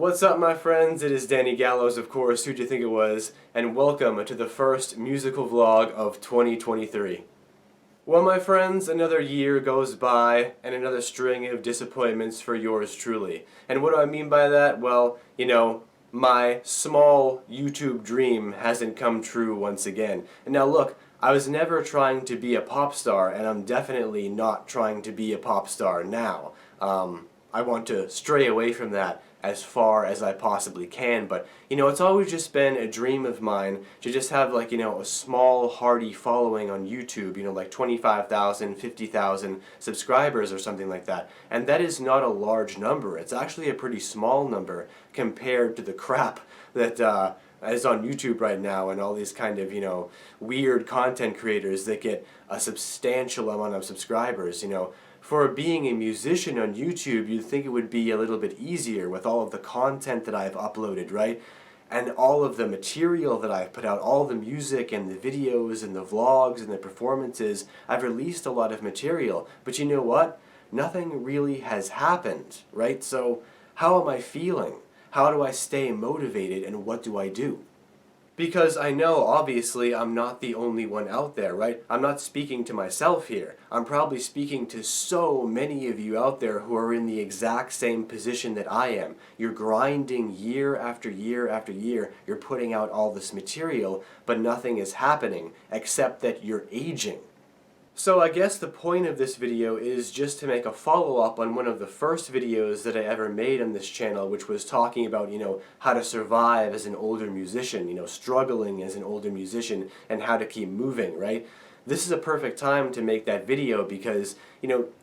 What's up, my friends? It is Danny Gallows, of course, who'd you think it was, and welcome to the first musical vlog of 2023. Well, my friends, another year goes by, and another string of disappointments for yours truly. And what do I mean by that? Well, my small YouTube dream hasn't come true once again. And now look, I was never trying to be a pop star, and I'm definitely not trying to be a pop star now. I want to stray away from that as far as I possibly can, but it's always just been a dream of mine to just have a small hearty following on YouTube, like 25,000, 50,000 subscribers or something like that. And that is not a large number. It's actually a pretty small number compared to the crap that is on YouTube right now, and all these kind of weird content creators that get a substantial amount of subscribers. For being a musician on YouTube, you'd think it would be a little bit easier with all of the content that I've uploaded, right? And all of the material that I've put out, all the music and the videos and the vlogs and the performances. I've released a lot of material, but you know what? Nothing really has happened, right? So how am I feeling? How do I stay motivated, and what do I do? Because I know, obviously, I'm not the only one out there, right? I'm not speaking to myself here. I'm probably speaking to so many of you out there who are in the exact same position that I am. You're grinding year after year after year. You're putting out all this material, but nothing is happening except that you're aging. So I guess the point of this video is just to make a follow-up on one of the first videos that I ever made on this channel, which was talking about, how to survive as an older musician, struggling as an older musician, and how to keep moving, right? This is a perfect time to make that video because,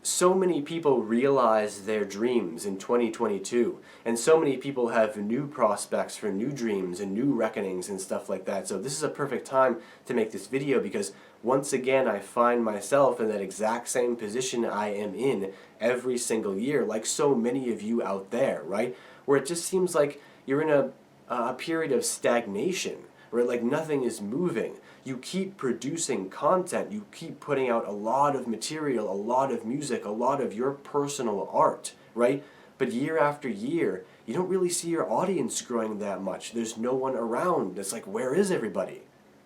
so many people realize their dreams in 2022, and so many people have new prospects for new dreams and new reckonings and stuff like that. So this is a perfect time to make this video because once again I find myself in that exact same position I am in every single year, like so many of you out there, right? Where it just seems like you're in a period of stagnation, where like nothing is moving. You keep producing content, you keep putting out a lot of material, a lot of music, a lot of your personal art, right? But year after year, you don't really see your audience growing that much. There's no one around. It's like, where is everybody?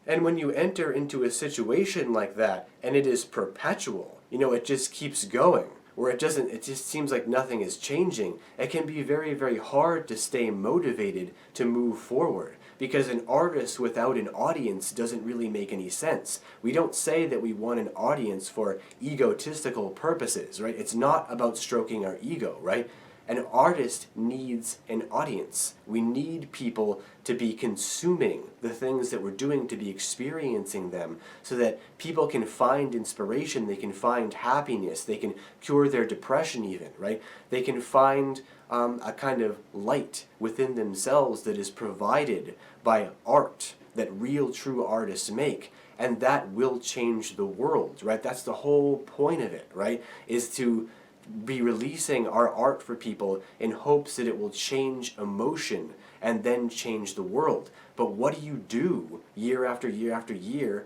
And when you enter into a situation like that, and it is perpetual, it just keeps going, where it just seems like nothing is changing, it can be very, very hard to stay motivated to move forward. Because an artist without an audience doesn't really make any sense. We don't say that we want an audience for egotistical purposes, right? It's not about stroking our ego, right? An artist needs an audience. We need people to be consuming the things that we're doing, to be experiencing them, so that people can find inspiration, they can find happiness, they can cure their depression even, right? They can find a kind of light within themselves that is provided by art that real true artists make, and that will change the world, right? That's the whole point of it, right? Is to be releasing our art for people in hopes that it will change emotion and then change the world. But what do you do year after year after year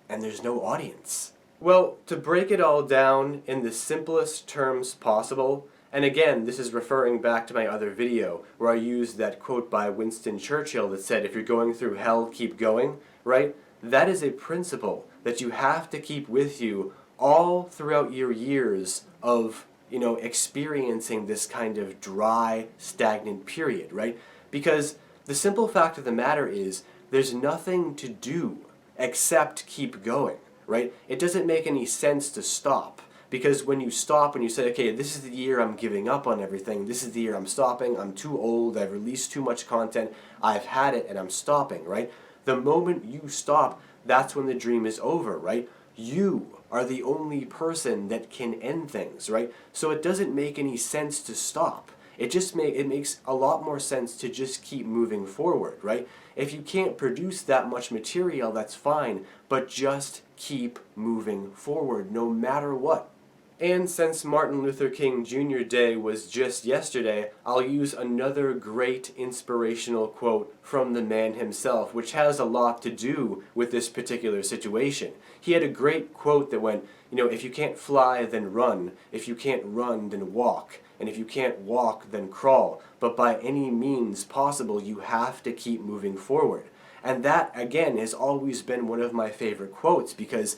and there's no audience? Well, to break it all down in the simplest terms possible, and again, this is referring back to my other video where I used that quote by Winston Churchill that said, if you're going through hell, keep going, right? That is a principle that you have to keep with you all throughout your years of experiencing this kind of dry, stagnant period, right? Because the simple fact of the matter is there's nothing to do except keep going, right? It doesn't make any sense to stop. Because when you stop and you say, okay, this is the year I'm giving up on everything, this is the year I'm stopping, I'm too old, I've released too much content, I've had it and I'm stopping, right? The moment you stop, that's when the dream is over, right? You are the only person that can end things, right? So it doesn't make any sense to stop. It makes a lot more sense to just keep moving forward, right? If you can't produce that much material, that's fine, but just keep moving forward no matter what. And since Martin Luther King Jr. Day was just yesterday, I'll use another great inspirational quote from the man himself, which has a lot to do with this particular situation. He had a great quote that went, if you can't fly, then run. If you can't run, then walk. And if you can't walk, then crawl. But by any means possible, you have to keep moving forward. And that, again, has always been one of my favorite quotes because,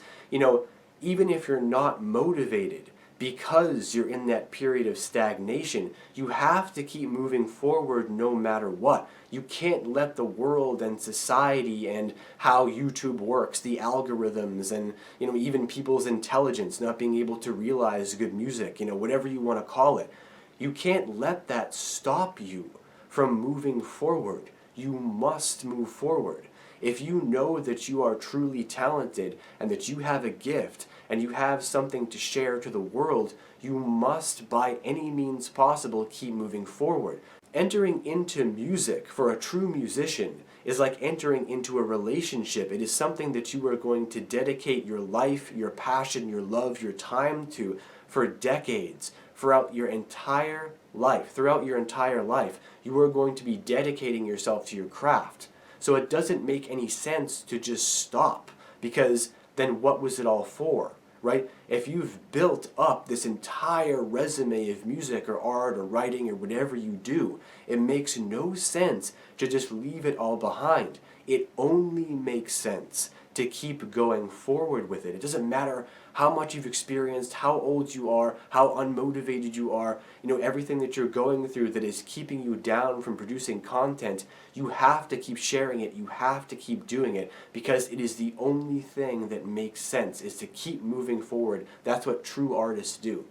even if you're not motivated, because you're in that period of stagnation, you have to keep moving forward no matter what. You can't let the world and society and how YouTube works, the algorithms, and even people's intelligence not being able to realize good music, whatever you want to call it. You can't let that stop you from moving forward. You must move forward. If you know that you are truly talented and that you have a gift and you have something to share to the world, you must, by any means possible, keep moving forward. Entering into music for a true musician is like entering into a relationship. It is something that you are going to dedicate your life, your passion, your love, your time to for decades, throughout your entire life. Throughout your entire life, you are going to be dedicating yourself to your craft. So it doesn't make any sense to just stop, because then what was it all for, right? If you've built up this entire resume of music or art or writing or whatever you do, it makes no sense to just leave it all behind. It only makes sense to keep going forward with it. It doesn't matter how much you've experienced, how old you are, how unmotivated you are, everything that you're going through that is keeping you down from producing content. You have to keep sharing it. You have to keep doing it, because it is the only thing that makes sense, is to keep moving forward. That's what true artists do.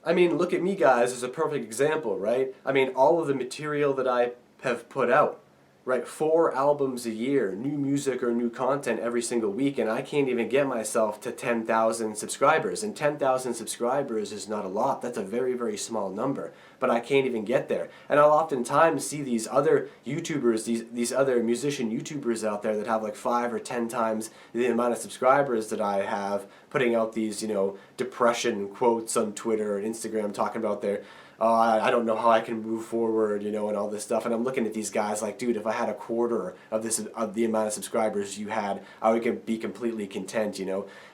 Look at me, guys, as a perfect example, right? All of the material that I have put out, right? 4 albums a year, new music or new content every single week, and I can't even get myself to 10,000 subscribers. And 10,000 subscribers is not a lot. That's a very, very small number. But I can't even get there. And I'll oftentimes see these other YouTubers, these other musician YouTubers out there that have like 5 or 10 times the amount of subscribers that I have, putting out these, depression quotes on Twitter and Instagram, talking about their I don't know how I can move forward, and all this stuff. And I'm looking at these guys like, dude, if I had a quarter of the amount of subscribers you had, I would be completely content,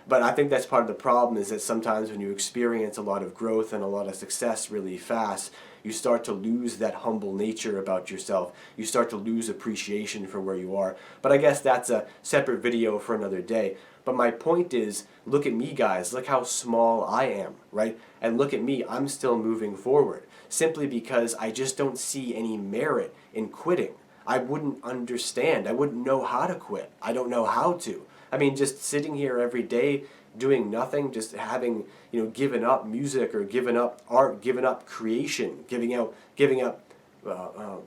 But I think that's part of the problem, is that sometimes when you experience a lot of growth and a lot of success really fast, you start to lose that humble nature about yourself. You start to lose appreciation for where you are. But I guess that's a separate video for another day. But my point is, look at me, guys. Look how small I am, right? And look at me. I'm still moving forward, simply because I just don't see any merit in quitting. I wouldn't understand. I wouldn't know how to quit. I don't know how to. Just sitting here every day doing nothing, just having, given up music or given up art, given up creation, giving up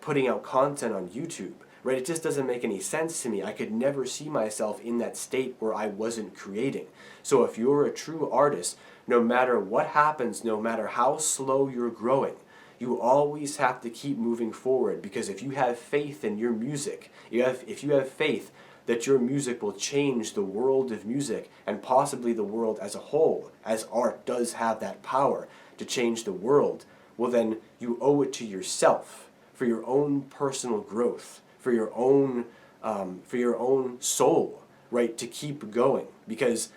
putting out content on YouTube. Right? It just doesn't make any sense to me. I could never see myself in that state where I wasn't creating. So if you're a true artist, no matter what happens, no matter how slow you're growing, you always have to keep moving forward, because if you have faith in your music, if you have faith that your music will change the world of music and possibly the world as a whole, as art does have that power to change the world, well then you owe it to yourself, for your own personal growth, for your own soul, right, to keep going, because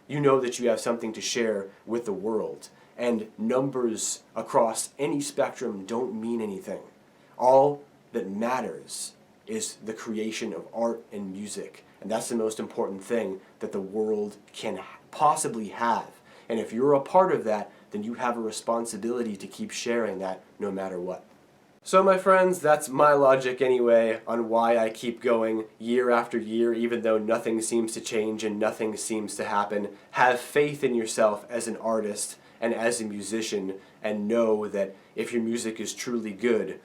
you know that you have something to share with the world. And numbers across any spectrum don't mean anything. All that matters is the creation of art and music, and that's the most important thing that the world can possibly have. And if you're a part of that, then you have a responsibility to keep sharing that no matter what. So my friends, that's my logic anyway on why I keep going year after year, even though nothing seems to change and nothing seems to happen. Have faith in yourself as an artist and as a musician, and know that if your music is truly good,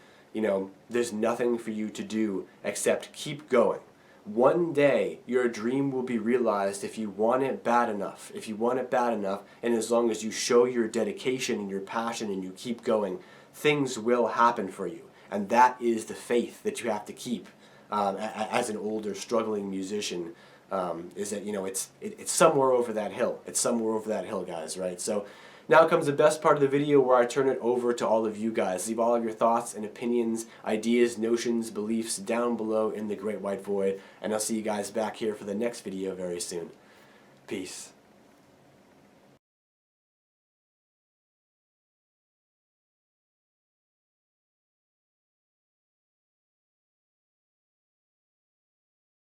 there's nothing for you to do except keep going. One day, your dream will be realized if you want it bad enough. If you want it bad enough, and as long as you show your dedication and your passion and you keep going, things will happen for you. And that is the faith that you have to keep as an older, struggling musician, is that, it's somewhere over that hill. It's somewhere over that hill, guys, right? So Now comes the best part of the video where I turn it over to all of you guys. Leave all of your thoughts and opinions, ideas, notions, beliefs down below in the great white void, and I'll see you guys back here for the next video very soon. Peace.